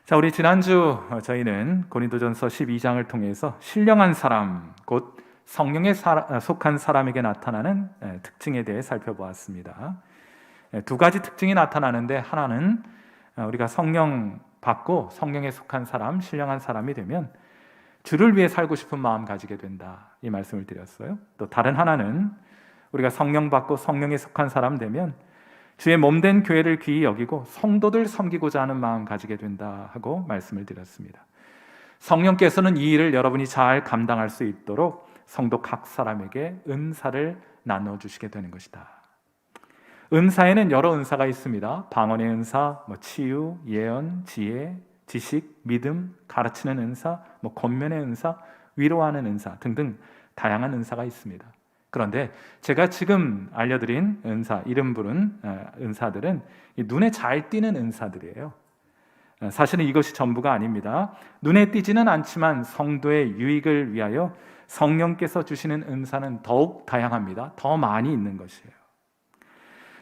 자, 우리 지난주 저희는 고린도전서 12장을 통해서 신령한 사람, 곧 성령에 속한 사람에게 나타나는 특징에 대해 살펴보았습니다. 두 가지 특징이 나타나는데, 하나는 우리가 성령 받고 성령에 속한 사람, 신령한 사람이 되면 주를 위해 살고 싶은 마음 가지게 된다, 이 말씀을 드렸어요. 또 다른 하나는 우리가 성령 받고 성령에 속한 사람 되면 주의 몸된 교회를 귀히 여기고 성도들 섬기고자 하는 마음 가지게 된다 하고 말씀을 드렸습니다. 성령께서는 이 일을 여러분이 잘 감당할 수 있도록 성도 각 사람에게 은사를 나눠주시게 되는 것이다. 은사에는 여러 은사가 있습니다. 방언의 은사, 치유, 예언, 지혜, 지식, 믿음, 가르치는 은사, 권면의 은사, 위로하는 은사 등등 다양한 은사가 있습니다. 그런데 제가 지금 알려드린 은사, 이름 부른 은사들은 눈에 잘 띄는 은사들이에요. 사실은 이것이 전부가 아닙니다. 눈에 띄지는 않지만 성도의 유익을 위하여 성령께서 주시는 은사는 더욱 다양합니다. 더 많이 있는 것이에요.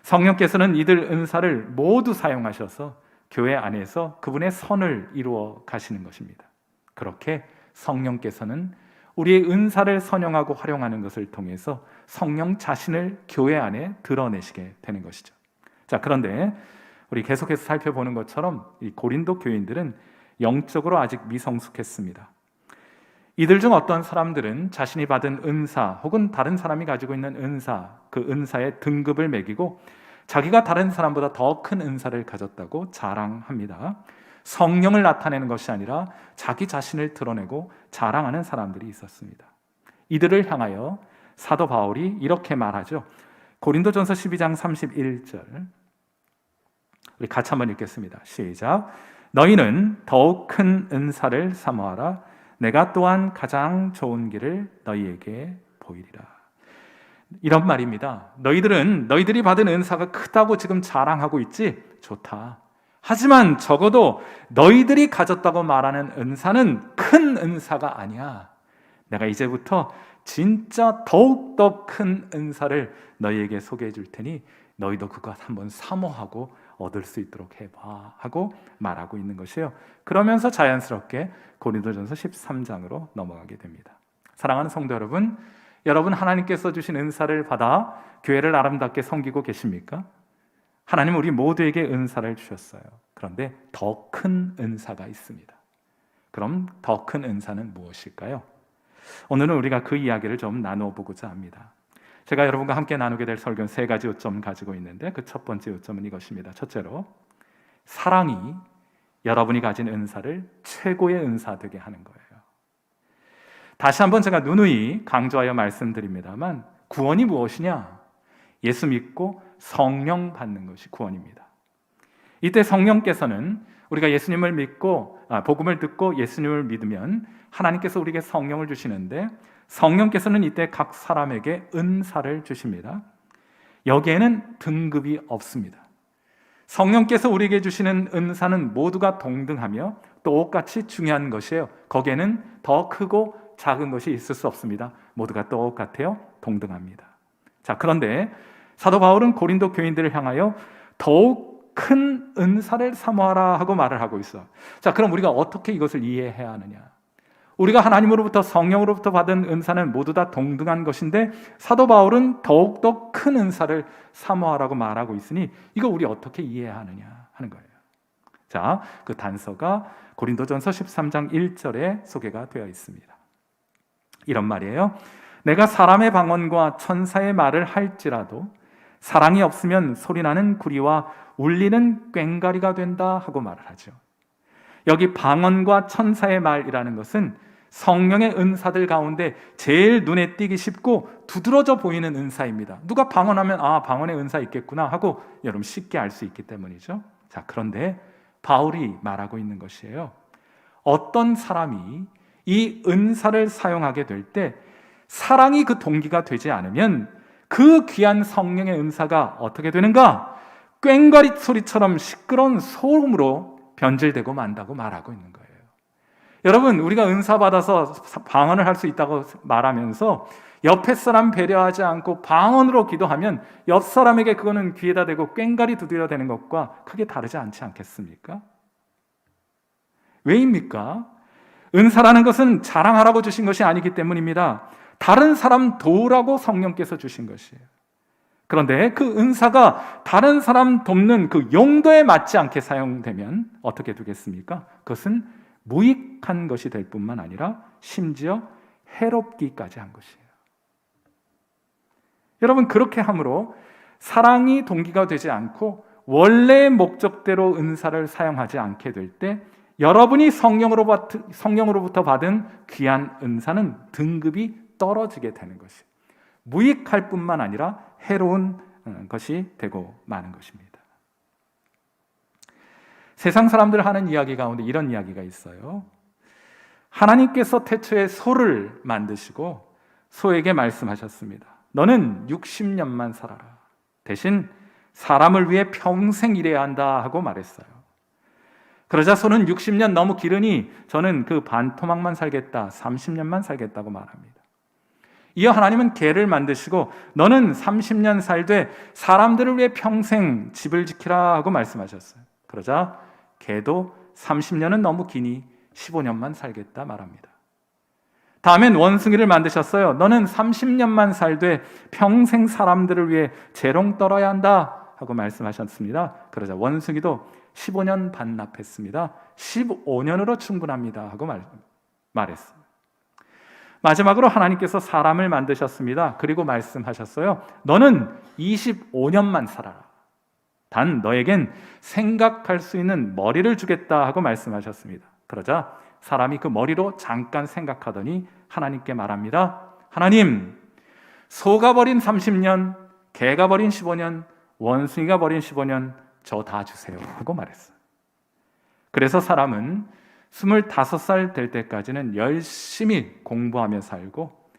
성령께서는 이들 은사를 모두 사용하셔서 교회 안에서 그분의 선을 이루어 가시는 것입니다. 그렇게 성령께서는 우리의 은사를 선용하고 활용하는 것을 통해서 성령 자신을 교회 안에 드러내시게 되는 것이죠. 자, 그런데 우리 계속해서 살펴보는 것처럼 이 고린도 교인들은 영적으로 아직 미성숙했습니다. 이들 중 어떤 사람들은 자신이 받은 은사 혹은 다른 사람이 가지고 있는 은사, 그 은사의 등급을 매기고 자기가 다른 사람보다 더 큰 은사를 가졌다고 자랑합니다. 성령을 나타내는 것이 아니라 자기 자신을 드러내고 자랑하는 사람들이 있었습니다. 이들을 향하여 사도 바울이 이렇게 말하죠. 고린도전서 12장 31절, 우리 같이 한번 읽겠습니다. 시작. 너희는 더욱 큰 은사를 사모하라. 내가 또한 가장 좋은 길을 너희에게 보이리라. 이런 말입니다. 너희들이 받은 은사가 크다고 지금 자랑하고 있지? 좋다. 하지만 적어도 너희들이 가졌다고 말하는 은사는 큰 은사가 아니야. 내가 이제부터 진짜 더욱더 큰 은사를 너희에게 소개해 줄 테니 너희도 그것 한번 사모하고 얻을 수 있도록 해봐 하고 말하고 있는 것이에요. 그러면서 자연스럽게 고린도전서 13장으로 넘어가게 됩니다. 사랑하는 성도 여러분, 여러분 하나님께서 주신 은사를 받아 교회를 아름답게 섬기고 계십니까? 하나님은 우리 모두에게 은사를 주셨어요. 그런데 더 큰 은사가 있습니다. 그럼 더 큰 은사는 무엇일까요? 오늘은 우리가 그 이야기를 좀 나누어 보고자 합니다. 제가 여러분과 함께 나누게 될 설교는 세 가지 요점을 가지고 있는데 그 첫 번째 요점은 이것입니다. 첫째로, 사랑이 여러분이 가진 은사를 최고의 은사 되게 하는 거예요. 다시 한번 제가 누누이 강조하여 말씀드립니다만, 구원이 무엇이냐? 예수 믿고 성령 받는 것이 구원입니다. 이때 성령께서는 우리가 예수님을 믿고 복음을 듣고 예수님을 믿으면 하나님께서 우리에게 성령을 주시는데, 성령께서는 이때 각 사람에게 은사를 주십니다. 여기에는 등급이 없습니다. 성령께서 우리에게 주시는 은사는 모두가 동등하며 똑같이 중요한 것이에요. 거기에는 더 크고 작은 것이 있을 수 없습니다. 모두가 똑같아요. 동등합니다. 자, 그런데 사도 바울은 고린도 교인들을 향하여 더욱 큰 은사를 사모하라 하고 말을 하고 있어. 자, 그럼 우리가 어떻게 이것을 이해해야 하느냐? 우리가 하나님으로부터 성령으로부터 받은 은사는 모두 다 동등한 것인데 사도 바울은 더욱더 큰 은사를 사모하라고 말하고 있으니 이거 우리 어떻게 이해해야 하느냐 하는 거예요. 자, 그 단서가 고린도전서 13장 1절에 소개가 되어 있습니다. 이런 말이에요. 내가 사람의 방언과 천사의 말을 할지라도 사랑이 없으면 소리나는 구리와 울리는 꽹과리가 된다 하고 말을 하죠. 여기 방언과 천사의 말이라는 것은 성령의 은사들 가운데 제일 눈에 띄기 쉽고 두드러져 보이는 은사입니다. 누가 방언하면 방언의 은사 있겠구나 하고 여러분 쉽게 알 수 있기 때문이죠. 자, 그런데 바울이 말하고 있는 것이에요. 어떤 사람이 이 은사를 사용하게 될 때 사랑이 그 동기가 되지 않으면 그 귀한 성령의 은사가 어떻게 되는가? 꽹과리 소리처럼 시끄러운 소음으로 변질되고 만다고 말하고 있는 거예요. 여러분, 우리가 은사 받아서 방언을 할 수 있다고 말하면서 옆에 사람 배려하지 않고 방언으로 기도하면 옆 사람에게 그거는 귀에다 대고 꽹과리 두드려 대는 것과 크게 다르지 않지 않겠습니까? 왜입니까? 은사라는 것은 자랑하라고 주신 것이 아니기 때문입니다. 다른 사람 도우라고 성령께서 주신 것이에요. 그런데 그 은사가 다른 사람 돕는 그 용도에 맞지 않게 사용되면 어떻게 되겠습니까? 그것은 무익한 것이 될 뿐만 아니라 심지어 해롭기까지 한 것이에요. 여러분, 그렇게 함으로 사랑이 동기가 되지 않고 원래의 목적대로 은사를 사용하지 않게 될 때 여러분이 성령으로부터 받은 귀한 은사는 등급이 떨어지게 되는 것이에요. 무익할 뿐만 아니라 해로운 것이 되고 마는 것입니다. 세상 사람들 하는 이야기 가운데 이런 이야기가 있어요. 하나님께서 태초에 소를 만드시고 소에게 말씀하셨습니다. 너는 60년만 살아라. 대신 사람을 위해 평생 일해야 한다 하고 말했어요. 그러자 소는 60년 너무 기르니 저는 그 반토막만 살겠다, 30년만 살겠다고 말합니다. 이어 하나님은 개를 만드시고 너는 30년 살되 사람들을 위해 평생 집을 지키라 하고 말씀하셨어요. 그러자 개도 30년은 너무 기니 15년만 살겠다 말합니다. 다음엔 원숭이를 만드셨어요. 너는 30년만 살되 평생 사람들을 위해 재롱 떨어야 한다 하고 말씀하셨습니다. 그러자 원숭이도 15년 반납했습니다. 15년으로 충분합니다 하고 말했어요. 마지막으로 하나님께서 사람을 만드셨습니다. 그리고 말씀하셨어요. 너는 25년만 살아라. 단 너에겐 생각할 수 있는 머리를 주겠다 하고 말씀하셨습니다. 그러자 사람이 그 머리로 잠깐 생각하더니 하나님께 말합니다. 하나님, 소가 버린 30년, 개가 버린 15년, 원숭이가 버린 15년 저 다 주세요 하고 말했어요. 그래서 사람은 25살 될 때까지는 열심히 공부하며 살고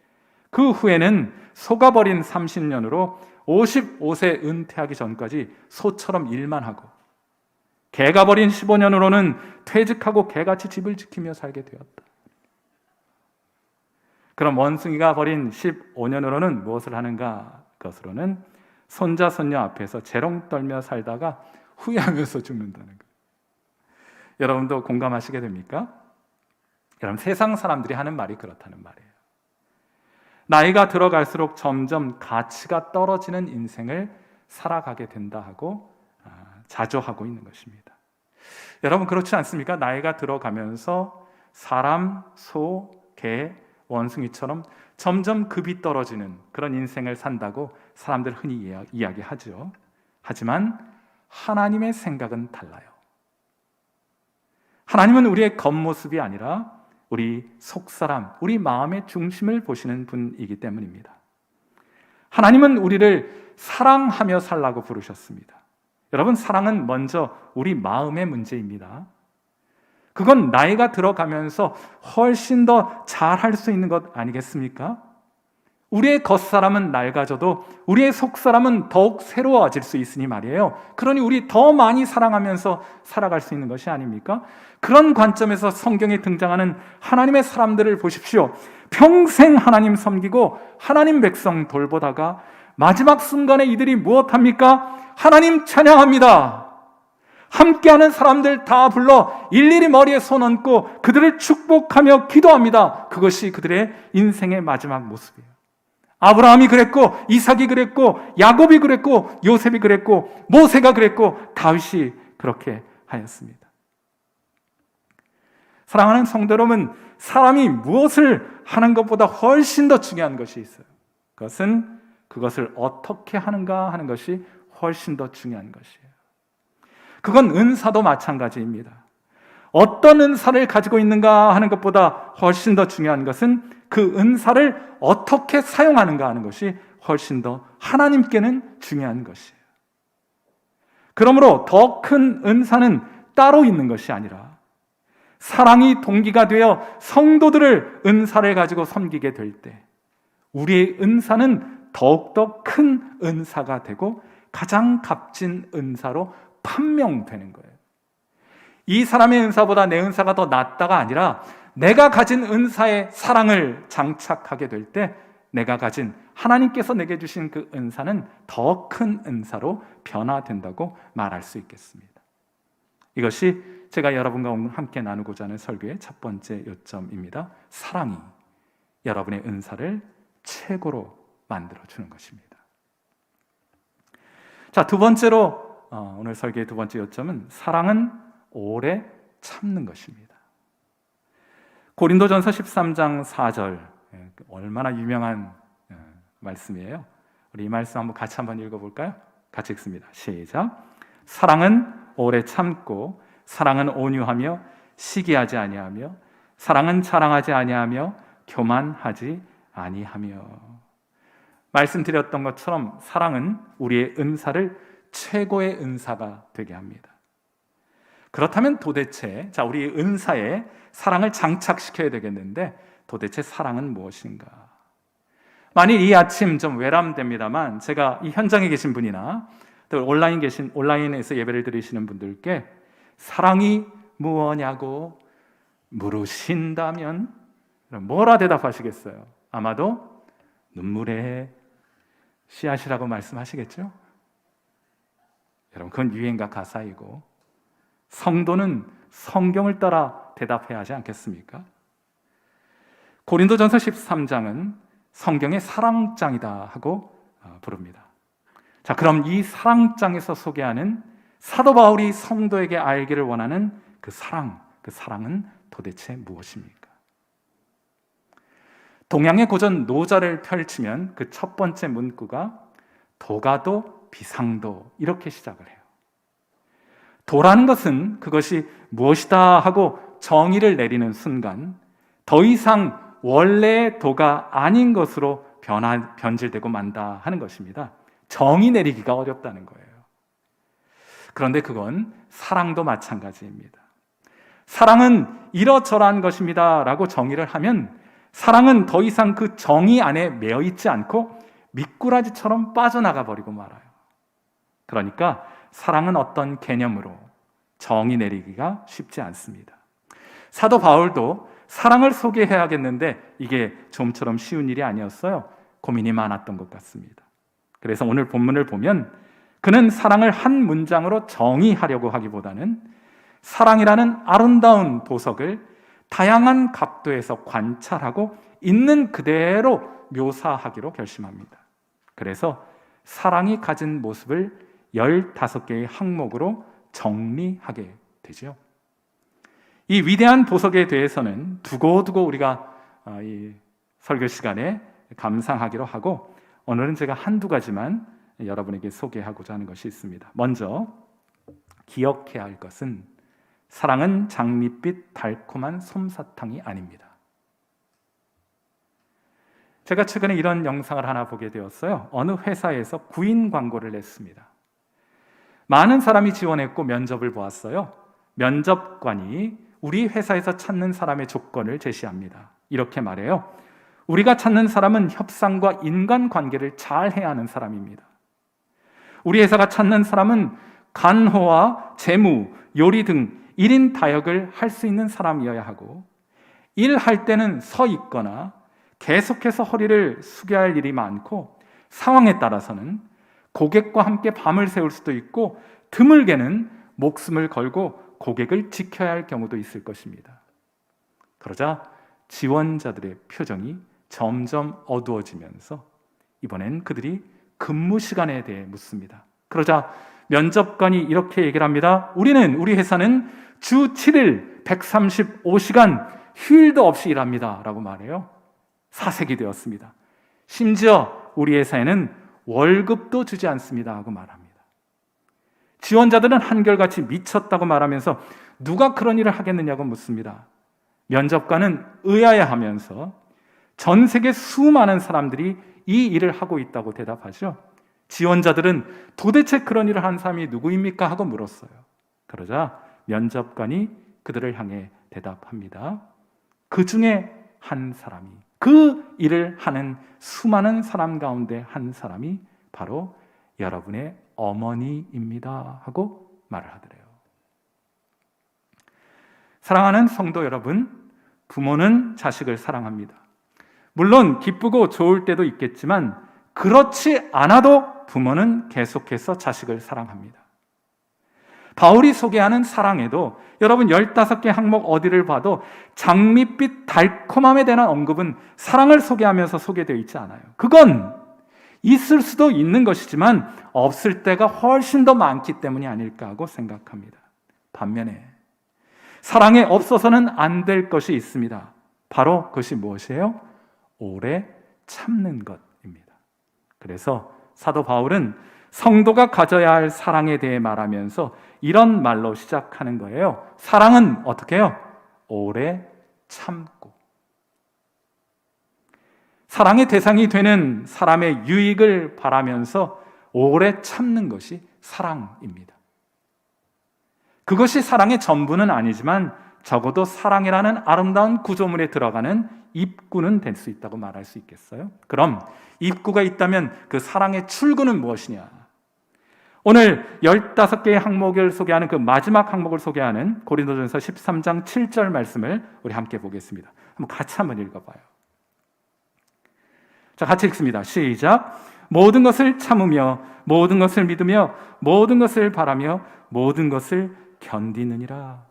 그 후에는 소가 버린 30년으로 55세 은퇴하기 전까지 소처럼 일만 하고 개가 버린 15년으로는 퇴직하고 개같이 집을 지키며 살게 되었다. 그럼 원숭이가 버린 15년으로는 무엇을 하는가? 그것으로는 손자 손녀 앞에서 재롱 떨며 살다가 후회하면서 죽는다는 거예요. 여러분도 공감하시게 됩니까? 여러분, 세상 사람들이 하는 말이 그렇다는 말이에요. 나이가 들어갈수록 점점 가치가 떨어지는 인생을 살아가게 된다 하고 자조하고 있는 것입니다. 여러분, 그렇지 않습니까? 나이가 들어가면서 사람, 소, 개, 원숭이처럼 점점 급이 떨어지는 그런 인생을 산다고 사람들 흔히 이야기하죠. 하지만 하나님의 생각은 달라요. 하나님은 우리의 겉모습이 아니라 우리 속사람, 우리 마음의 중심을 보시는 분이기 때문입니다. 하나님은 우리를 사랑하며 살라고 부르셨습니다. 여러분, 사랑은 먼저 우리 마음의 문제입니다. 그건 나이가 들어가면서 훨씬 더 잘할 수 있는 것 아니겠습니까? 우리의 겉사람은 낡아져도 우리의 속사람은 더욱 새로워질 수 있으니 말이에요. 그러니 우리 더 많이 사랑하면서 살아갈 수 있는 것이 아닙니까? 그런 관점에서 성경에 등장하는 하나님의 사람들을 보십시오. 평생 하나님 섬기고 하나님 백성 돌보다가 마지막 순간에 이들이 무엇합니까? 하나님 찬양합니다. 함께하는 사람들 다 불러 일일이 머리에 손 얹고 그들을 축복하며 기도합니다. 그것이 그들의 인생의 마지막 모습이에요. 아브라함이 그랬고, 이삭이 그랬고, 야곱이 그랬고, 요셉이 그랬고, 모세가 그랬고, 다윗이 그렇게 하였습니다. 사랑하는 성도 여러분, 사람이 무엇을 하는 것보다 훨씬 더 중요한 것이 있어요. 그것은 그것을 어떻게 하는가 하는 것이 훨씬 더 중요한 것이에요. 그건 은사도 마찬가지입니다. 어떤 은사를 가지고 있는가 하는 것보다 훨씬 더 중요한 것은 그 은사를 어떻게 사용하는가 하는 것이 훨씬 더 하나님께는 중요한 것이에요. 그러므로 더 큰 은사는 따로 있는 것이 아니라 사랑이 동기가 되어 성도들을 은사를 가지고 섬기게 될 때 우리의 은사는 더욱더 큰 은사가 되고 가장 값진 은사로 판명되는 거예요. 이 사람의 은사보다 내 은사가 더 낫다가 아니라 내가 가진 은사의 사랑을 장착하게 될 때 내가 가진 하나님께서 내게 주신 그 은사는 더 큰 은사로 변화된다고 말할 수 있겠습니다. 이것이 제가 여러분과 오늘 함께 나누고자 하는 설교의 첫 번째 요점입니다. 사랑이 여러분의 은사를 최고로 만들어주는 것입니다. 자, 두 번째로 오늘 설교의 두 번째 요점은 사랑은 오래 참는 것입니다. 고린도전서 13장 4절, 얼마나 유명한 말씀이에요. 우리 이 말씀 같이 한번 읽어볼까요? 같이 읽습니다. 시작. 사랑은 오래 참고 사랑은 온유하며 시기하지 아니하며 사랑은 자랑하지 아니하며 교만하지 아니하며. 말씀드렸던 것처럼 사랑은 우리의 은사를 최고의 은사가 되게 합니다. 그렇다면 도대체 우리 은사에 사랑을 장착시켜야 되겠는데 도대체 사랑은 무엇인가? 만일 이 아침 좀 외람됩니다만 제가 이 현장에 계신 분이나 또 온라인에서 예배를 드리시는 분들께 사랑이 무엇냐고 물으신다면 뭐라 대답하시겠어요? 아마도 눈물의 씨앗이라고 말씀하시겠죠? 여러분, 그건 유행가 가사이고 성도는 성경을 따라 대답해야 하지 않겠습니까? 고린도전서 13장은 성경의 사랑장이다 하고 부릅니다. 자, 그럼 이 사랑장에서 소개하는 사도 바울이 성도에게 알기를 원하는 그 사랑은 도대체 무엇입니까? 동양의 고전 노자를 펼치면 그 첫 번째 문구가 도가도 비상도 이렇게 시작을 해요. 도라는 것은 그것이 무엇이다 하고 정의를 내리는 순간 더 이상 원래의 도가 아닌 것으로 변질되고 만다 하는 것입니다. 정의 내리기가 어렵다는 거예요. 그런데 그건 사랑도 마찬가지입니다. 사랑은 이러저러한 것입니다 라고 정의를 하면 사랑은 더 이상 그 정의 안에 매여 있지 않고 미꾸라지처럼 빠져나가 버리고 말아요. 그러니까 사랑은 어떤 개념으로 정의 내리기가 쉽지 않습니다. 사도 바울도 사랑을 소개해야겠는데 이게 좀처럼 쉬운 일이 아니었어요. 고민이 많았던 것 같습니다. 그래서 오늘 본문을 보면 그는 사랑을 한 문장으로 정의하려고 하기보다는 사랑이라는 아름다운 보석을 다양한 각도에서 관찰하고 있는 그대로 묘사하기로 결심합니다. 그래서 사랑이 가진 모습을 15개의 항목으로 정리하게 되죠. 이 위대한 보석에 대해서는 두고두고 우리가 이 설교 시간에 감상하기로 하고 오늘은 제가 한두 가지만 여러분에게 소개하고자 하는 것이 있습니다. 먼저 기억해야 할 것은 사랑은 장밋빛 달콤한 솜사탕이 아닙니다. 제가 최근에 이런 영상을 하나 보게 되었어요. 어느 회사에서 구인 광고를 냈습니다. 많은 사람이 지원했고 면접을 보았어요. 면접관이 우리 회사에서 찾는 사람의 조건을 제시합니다. 이렇게 말해요. 우리가 찾는 사람은 협상과 인간관계를 잘 해야 하는 사람입니다. 우리 회사가 찾는 사람은 간호와 재무, 요리 등 1인 다역을 할 수 있는 사람이어야 하고 일할 때는 서 있거나 계속해서 허리를 숙여야 할 일이 많고 상황에 따라서는 고객과 함께 밤을 새울 수도 있고 드물게는 목숨을 걸고 고객을 지켜야 할 경우도 있을 것입니다. 그러자 지원자들의 표정이 점점 어두워지면서 이번엔 그들이 근무 시간에 대해 묻습니다. 그러자 면접관이 이렇게 얘기를 합니다. 우리 회사는 주 7일 135시간 휴일도 없이 일합니다 라고 말해요. 사색이 되었습니다. 심지어 우리 회사에는 월급도 주지 않습니다 하고 말합니다. 지원자들은 한결같이 미쳤다고 말하면서 누가 그런 일을 하겠느냐고 묻습니다. 면접관은 의아해하면서 전 세계 수많은 사람들이 이 일을 하고 있다고 대답하죠. 지원자들은 도대체 그런 일을 한 사람이 누구입니까? 하고 물었어요. 그러자 면접관이 그들을 향해 대답합니다. 그 중에 한 사람이, 그 일을 하는 수많은 사람 가운데 한 사람이 바로 여러분의 어머니입니다 하고 말을 하더래요. 사랑하는 성도 여러분, 부모는 자식을 사랑합니다. 물론 기쁘고 좋을 때도 있겠지만 그렇지 않아도 부모는 계속해서 자식을 사랑합니다. 바울이 소개하는 사랑에도 여러분 15개 항목 어디를 봐도 장밋빛 달콤함에 대한 언급은 사랑을 소개하면서 소개되어 있지 않아요. 그건 있을 수도 있는 것이지만 없을 때가 훨씬 더 많기 때문이 아닐까 하고 생각합니다. 반면에 사랑에 없어서는 안 될 것이 있습니다. 바로 그것이 무엇이에요? 오래 참는 것입니다. 그래서 사도 바울은 성도가 가져야 할 사랑에 대해 말하면서 이런 말로 시작하는 거예요. 사랑은 어떻게 해요? 오래 참고. 사랑의 대상이 되는 사람의 유익을 바라면서 오래 참는 것이 사랑입니다. 그것이 사랑의 전부는 아니지만 적어도 사랑이라는 아름다운 구조물에 들어가는 입구는 될 수 있다고 말할 수 있겠어요? 그럼 입구가 있다면 그 사랑의 출구는 무엇이냐? 오늘 15개의 항목을 소개하는 그 마지막 항목을 소개하는 고린도전서 13장 7절 말씀을 우리 함께 보겠습니다. 같이 한번 읽어봐요. 자, 같이 읽습니다. 시작. 모든 것을 참으며 모든 것을 믿으며 모든 것을 바라며 모든 것을 견디느니라.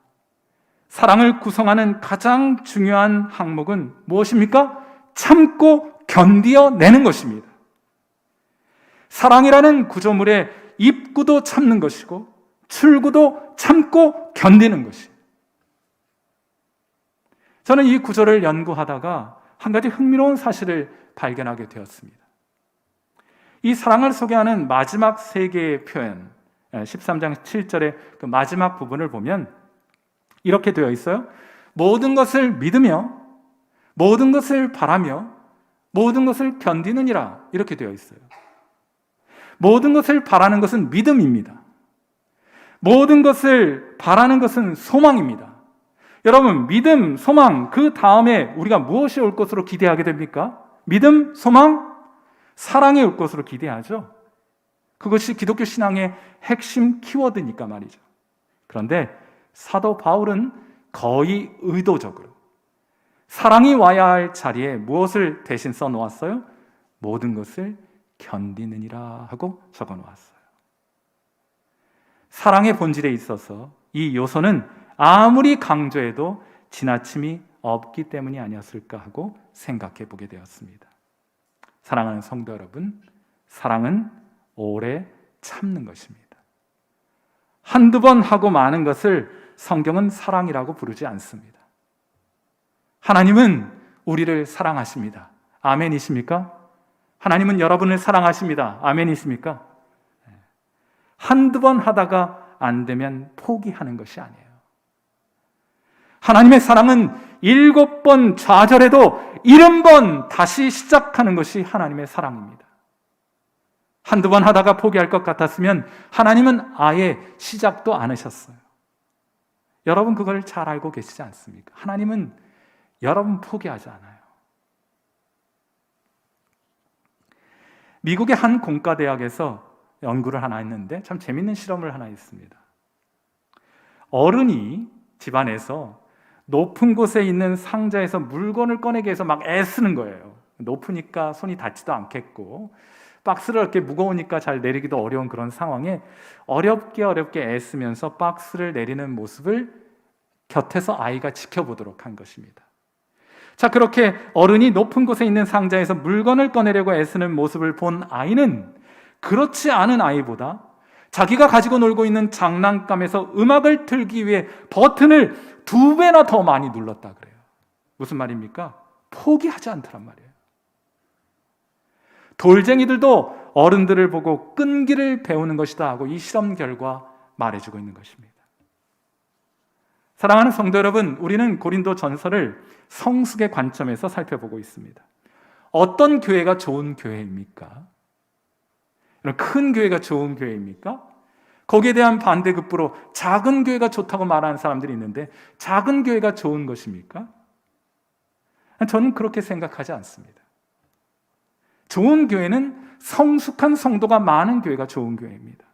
사랑을 구성하는 가장 중요한 항목은 무엇입니까? 참고 견디어내는 것입니다. 사랑이라는 구조물의 입구도 참는 것이고 출구도 참고 견디는 것입니다. 저는 이 구조를 연구하다가 한 가지 흥미로운 사실을 발견하게 되었습니다. 이 사랑을 소개하는 마지막 세 개의 표현, 13장 7절의 그 마지막 부분을 보면 이렇게 되어 있어요. 모든 것을 믿으며 모든 것을 바라며 모든 것을 견디느니라, 이렇게 되어 있어요. 모든 것을 바라는 것은 믿음입니다. 모든 것을 바라는 것은 소망입니다. 여러분, 믿음, 소망, 그 다음에 우리가 무엇이 올 것으로 기대하게 됩니까? 믿음, 소망, 사랑이 올 것으로 기대하죠. 그것이 기독교 신앙의 핵심 키워드니까 말이죠. 그런데 사도 바울은 거의 의도적으로 사랑이 와야 할 자리에 무엇을 대신 써놓았어요? 모든 것을 견디느니라 하고 적어놓았어요. 사랑의 본질에 있어서 이 요소는 아무리 강조해도 지나침이 없기 때문이 아니었을까 하고 생각해 보게 되었습니다. 사랑하는 성도 여러분, 사랑은 오래 참는 것입니다. 한두 번 하고 마는 것을 성경은 사랑이라고 부르지 않습니다. 하나님은 우리를 사랑하십니다. 아멘이십니까? 하나님은 여러분을 사랑하십니다. 아멘이십니까? 한두 번 하다가 안 되면 포기하는 것이 아니에요. 하나님의 사랑은 7번 좌절해도 70번 다시 시작하는 것이 하나님의 사랑입니다. 한두 번 하다가 포기할 것 같았으면 하나님은 아예 시작도 안 하셨어요. 여러분 그걸 잘 알고 계시지 않습니까? 하나님은 여러분 포기하지 않아요. 미국의 한 공과대학에서 연구를 하나 했는데 참 재밌는 실험을 하나 했습니다. 어른이 집안에서 높은 곳에 있는 상자에서 물건을 꺼내기 위해서 막 애쓰는 거예요. 높으니까 손이 닿지도 않겠고 박스를 이렇게 무거우니까 잘 내리기도 어려운 그런 상황에 어렵게 애쓰면서 박스를 내리는 모습을 곁에서 아이가 지켜보도록 한 것입니다. 자, 그렇게 어른이 높은 곳에 있는 상자에서 물건을 꺼내려고 애쓰는 모습을 본 아이는 그렇지 않은 아이보다 자기가 가지고 놀고 있는 장난감에서 음악을 틀기 위해 버튼을 2배나 더 많이 눌렀다 그래요. 무슨 말입니까? 포기하지 않더란 말이에요. 돌쟁이들도 어른들을 보고 끈기를 배우는 것이다 하고 이 실험 결과 말해주고 있는 것입니다. 사랑하는 성도 여러분, 우리는 고린도 전서를 성숙의 관점에서 살펴보고 있습니다. 어떤 교회가 좋은 교회입니까? 큰 교회가 좋은 교회입니까? 거기에 대한 반대급부로 작은 교회가 좋다고 말하는 사람들이 있는데 작은 교회가 좋은 것입니까? 저는 그렇게 생각하지 않습니다. 좋은 교회는 성숙한 성도가 많은 교회가 좋은 교회입니다.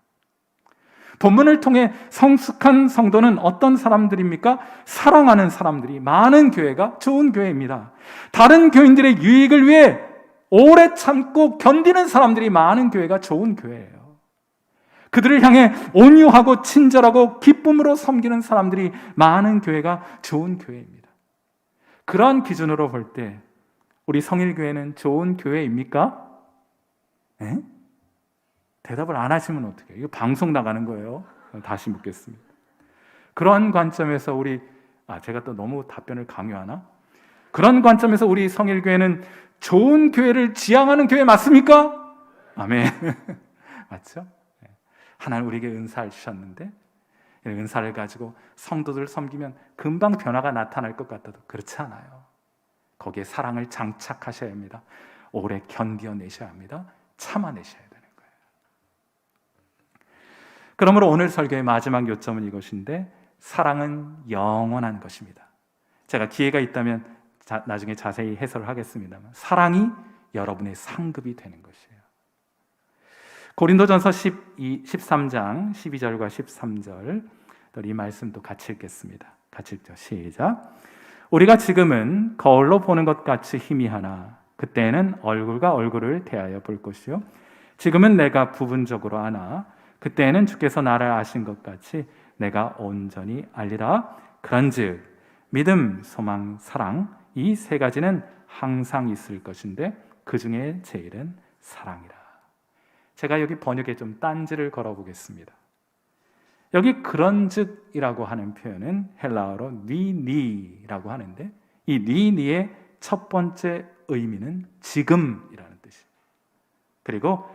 본문을 통해 성숙한 성도는 어떤 사람들입니까? 사랑하는 사람들이 많은 교회가 좋은 교회입니다. 다른 교인들의 유익을 위해 오래 참고 견디는 사람들이 많은 교회가 좋은 교회예요. 그들을 향해 온유하고 친절하고 기쁨으로 섬기는 사람들이 많은 교회가 좋은 교회입니다. 그러한 기준으로 볼 때 우리 성일교회는 좋은 교회입니까? 에? 대답을 안 하시면 어떡해요? 이거 방송 나가는 거예요. 다시 묻겠습니다. 그러한 관점에서 제가 또 너무 답변을 강요하나? 그런 관점에서 우리 성일교회는 좋은 교회를 지향하는 교회 맞습니까? 아멘. 맞죠? 하나님 우리에게 은사를 주셨는데 은사를 가지고 성도들을 섬기면 금방 변화가 나타날 것 같아도 그렇지 않아요. 거기에 사랑을 장착하셔야 합니다. 오래 견뎌내셔야 합니다. 참아내셔야 되는 거예요. 그러므로 오늘 설교의 마지막 요점은 이것인데, 사랑은 영원한 것입니다. 제가 기회가 있다면 나중에 자세히 해설을 하겠습니다만, 사랑이 여러분의 상급이 되는 것이에요. 고린도전서 13장 12절과 13절 이 말씀도 같이 읽겠습니다. 같이 읽죠. 시작. 우리가 지금은 거울로 보는 것 같이 희미하나 그때는 얼굴과 얼굴을 대하여 볼 것이요 지금은 내가 부분적으로 아나 그때는 주께서 나를 아신 것 같이 내가 온전히 알리라. 그런즉 믿음, 소망, 사랑 이 세 가지는 항상 있을 것인데 그 중에 제일은 사랑이라. 제가 여기 번역에 좀 딴지를 걸어보겠습니다. 여기 그런즉이라고 하는 표현은 헬라어로 니니라고 하는데, 이 니니의 첫 번째 의미는 지금이라는 뜻이에요. 그리고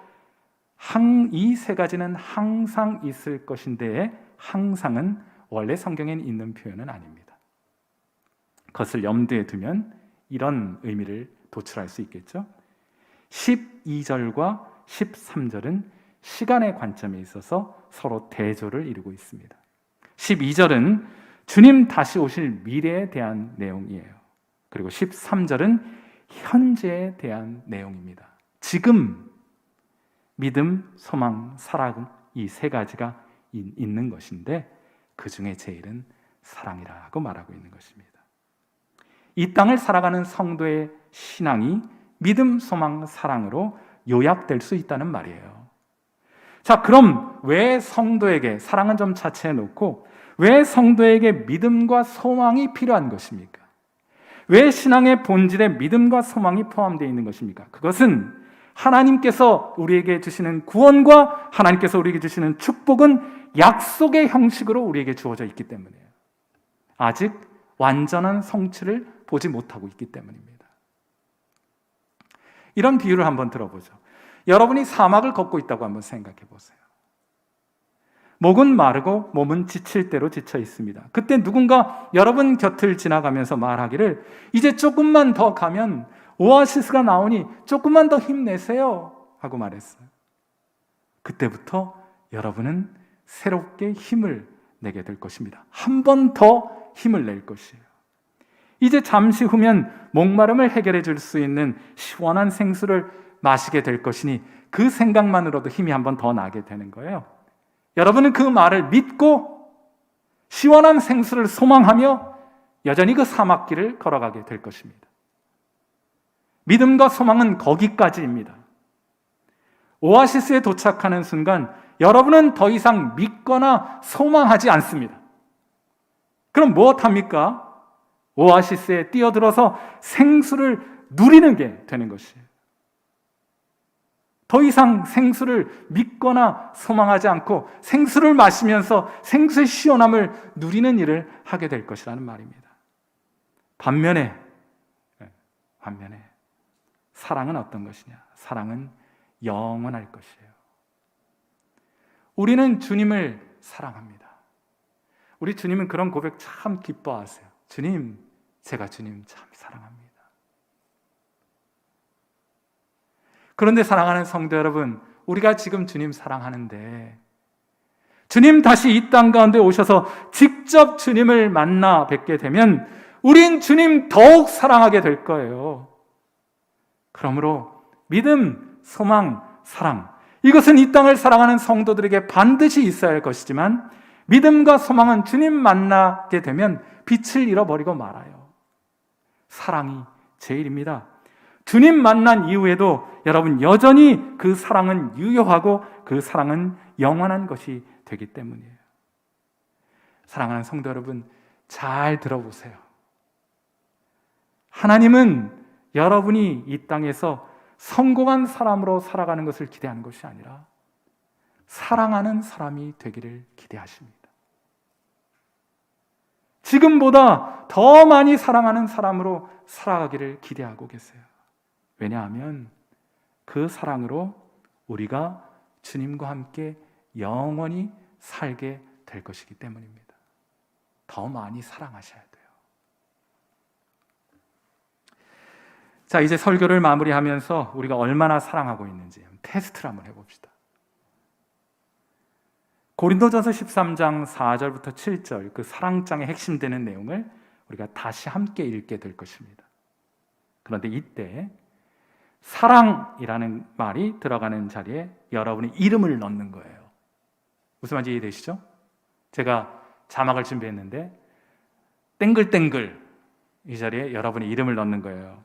이 세 가지는 항상 있을 것인데, 항상은 원래 성경엔 있는 표현은 아닙니다. 그것을 염두에 두면 이런 의미를 도출할 수 있겠죠. 12절과 13절은 시간의 관점에 있어서 서로 대조를 이루고 있습니다. 12절은 주님 다시 오실 미래에 대한 내용이에요. 그리고 13절은 현재에 대한 내용입니다. 지금 믿음, 소망, 사랑 이 세 가지가 있는 것인데 그 중에 제일은 사랑이라고 말하고 있는 것입니다. 이 땅을 살아가는 성도의 신앙이 믿음, 소망, 사랑으로 요약될 수 있다는 말이에요. 자, 그럼 왜 성도에게, 사랑은 좀 차치해 놓고 왜 성도에게 믿음과 소망이 필요한 것입니까? 왜 신앙의 본질에 믿음과 소망이 포함되어 있는 것입니까? 그것은 하나님께서 우리에게 주시는 구원과 하나님께서 우리에게 주시는 축복은 약속의 형식으로 우리에게 주어져 있기 때문이에요. 아직 완전한 성취를 보지 못하고 있기 때문입니다. 이런 비유를 한번 들어보죠. 여러분이 사막을 걷고 있다고 한번 생각해 보세요. 목은 마르고 몸은 지칠 대로 지쳐 있습니다. 그때 누군가 여러분 곁을 지나가면서 말하기를 이제 조금만 더 가면 오아시스가 나오니 조금만 더 힘내세요 하고 말했어요. 그때부터 여러분은 새롭게 힘을 내게 될 것입니다. 한 번 더 힘을 낼 것이에요. 이제 잠시 후면 목마름을 해결해 줄 수 있는 시원한 생수를 마시게 될 것이니 그 생각만으로도 힘이 한 번 더 나게 되는 거예요. 여러분은 그 말을 믿고 시원한 생수를 소망하며 여전히 그 사막길을 걸어가게 될 것입니다. 믿음과 소망은 거기까지입니다. 오아시스에 도착하는 순간 여러분은 더 이상 믿거나 소망하지 않습니다. 그럼 무엇합니까? 오아시스에 뛰어들어서 생수를 누리는 게 되는 것이에요. 더 이상 생수를 믿거나 소망하지 않고 생수를 마시면서 생수의 시원함을 누리는 일을 하게 될 것이라는 말입니다. 반면에 사랑은 어떤 것이냐? 사랑은 영원할 것이에요. 우리는 주님을 사랑합니다. 우리 주님은 그런 고백 참 기뻐하세요. 주님, 제가 주님 참 사랑합니다. 그런데 사랑하는 성도 여러분, 우리가 지금 주님 사랑하는데 주님 다시 이 땅 가운데 오셔서 직접 주님을 만나 뵙게 되면 우린 주님 더욱 사랑하게 될 거예요. 그러므로 믿음, 소망, 사랑, 이것은 이 땅을 사랑하는 성도들에게 반드시 있어야 할 것이지만 믿음과 소망은 주님 만나게 되면 빛을 잃어버리고 말아요. 사랑이 제일입니다. 주님 만난 이후에도 여러분 여전히 그 사랑은 유효하고 그 사랑은 영원한 것이 되기 때문이에요. 사랑하는 성도 여러분, 잘 들어보세요. 하나님은 여러분이 이 땅에서 성공한 사람으로 살아가는 것을 기대하는 것이 아니라 사랑하는 사람이 되기를 기대하십니다. 지금보다 더 많이 사랑하는 사람으로 살아가기를 기대하고 계세요. 왜냐하면 그 사랑으로 우리가 주님과 함께 영원히 살게 될 것이기 때문입니다. 더 많이 사랑하셔야 돼요. 자, 이제 설교를 마무리하면서 우리가 얼마나 사랑하고 있는지 테스트를 한번 해봅시다. 고린도전서 13장 4절부터 7절 그 사랑장의 핵심 되는 내용을 우리가 다시 함께 읽게 될 것입니다. 그런데 이때 사랑이라는 말이 들어가는 자리에 여러분의 이름을 넣는 거예요. 무슨 말인지 이해되시죠? 제가 자막을 준비했는데 땡글땡글 이 자리에 여러분의 이름을 넣는 거예요.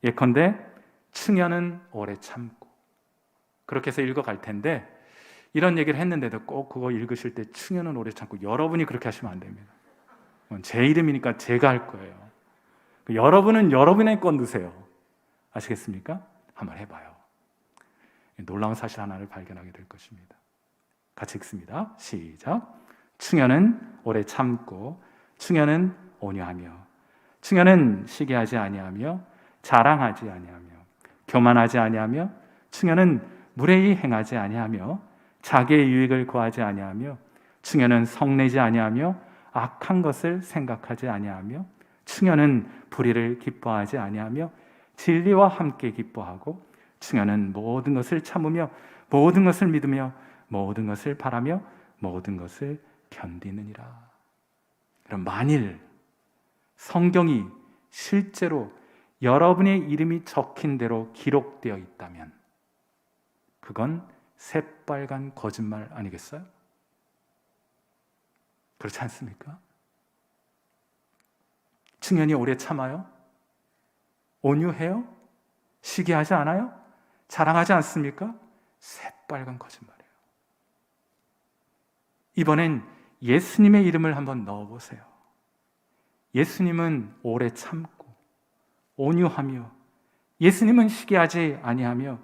예컨대 충현은 오래 참고, 그렇게 해서 읽어갈 텐데 이런 얘기를 했는데도 꼭 그거 읽으실 때 충현은 오래 참고, 여러분이 그렇게 하시면 안 됩니다. 제 이름이니까 제가 할 거예요. 여러분은 여러분의 건 드세요. 아시겠습니까? 한번 해봐요. 놀라운 사실 하나를 발견하게 될 것입니다. 같이 읽습니다. 시작. 충현은 오래 참고, 충현은 온유하며, 충현은 시기하지 아니하며, 자랑하지 아니하며, 교만하지 아니하며, 충현은 무례히 행하지 아니하며, 자기의 유익을 구하지 아니하며, 충현은 성내지 아니하며, 악한 것을 생각하지 아니하며, 충현은 불의를 기뻐하지 아니하며, 진리와 함께 기뻐하고, 충현은 모든 것을 참으며, 모든 것을 믿으며, 모든 것을 바라며, 모든 것을 견디느니라. 그럼 만일 성경이 실제로 여러분의 이름이 적힌 대로 기록되어 있다면 그건 새빨간 거짓말 아니겠어요? 그렇지 않습니까? 충현이 오래 참아요? 온유해요? 시기하지 않아요? 자랑하지 않습니까? 새빨간 거짓말이에요. 이번엔 예수님의 이름을 한번 넣어보세요. 예수님은 오래 참고 온유하며, 예수님은 시기하지 아니하며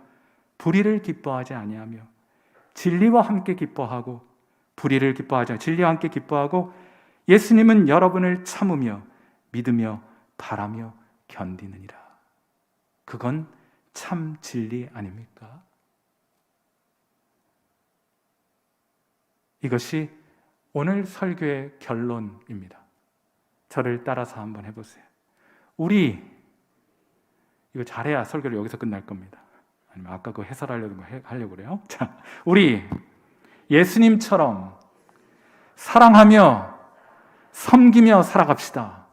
불의를 기뻐하지 아니하며, 진리와 함께 기뻐하고, 불의를 기뻐하지 않고 진리와 함께 기뻐하고, 예수님은 여러분을 참으며 믿으며 바라며 견디느니라. 그건 참 진리 아닙니까? 이것이 오늘 설교의 결론입니다. 저를 따라서 한번 해보세요. 우리 이거 잘해야 설교를 여기서 끝날 겁니다. 아니면 아까 그 해설하려고 그래요. 자, 우리 예수님처럼 사랑하며 섬기며 살아갑시다.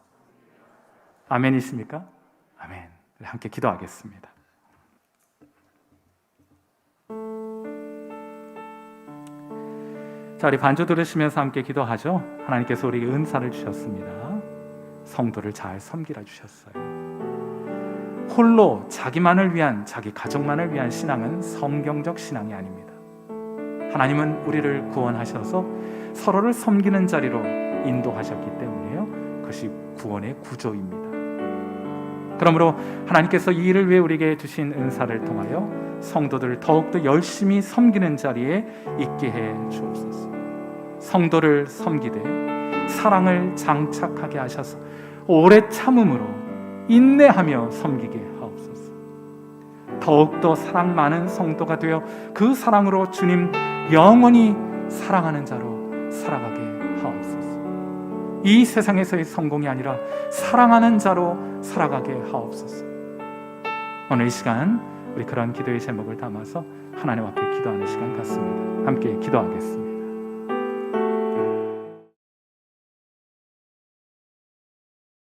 아멘이십니까? 아멘. 함께 기도하겠습니다. 자, 우리 반주 들으시면서 함께 기도하죠. 하나님께서 우리에게 은사를 주셨습니다. 성도를 잘 섬기라 주셨어요. 홀로 자기만을 위한, 자기 가족만을 위한 신앙은 성경적 신앙이 아닙니다. 하나님은 우리를 구원하셔서 서로를 섬기는 자리로 인도하셨기 때문에요. 그것이 구원의 구조입니다. 그러므로 하나님께서 이 일을 위해 우리에게 주신 은사를 통하여 성도들을 더욱더 열심히 섬기는 자리에 있게 해 주옵소서. 성도를 섬기되 사랑을 장착하게 하셔서 오래 참음으로 인내하며 섬기게 하옵소서. 더욱더 사랑 많은 성도가 되어 그 사랑으로 주님 영원히 사랑하는 자로 살아가게 하옵소서. 이 세상에서의 성공이 아니라 사랑하는 자로 살아가게 하옵소서. 오늘 이 시간 우리 그런 기도의 제목을 담아서 하나님 앞에 기도하는 시간 같습니다. 함께 기도하겠습니다.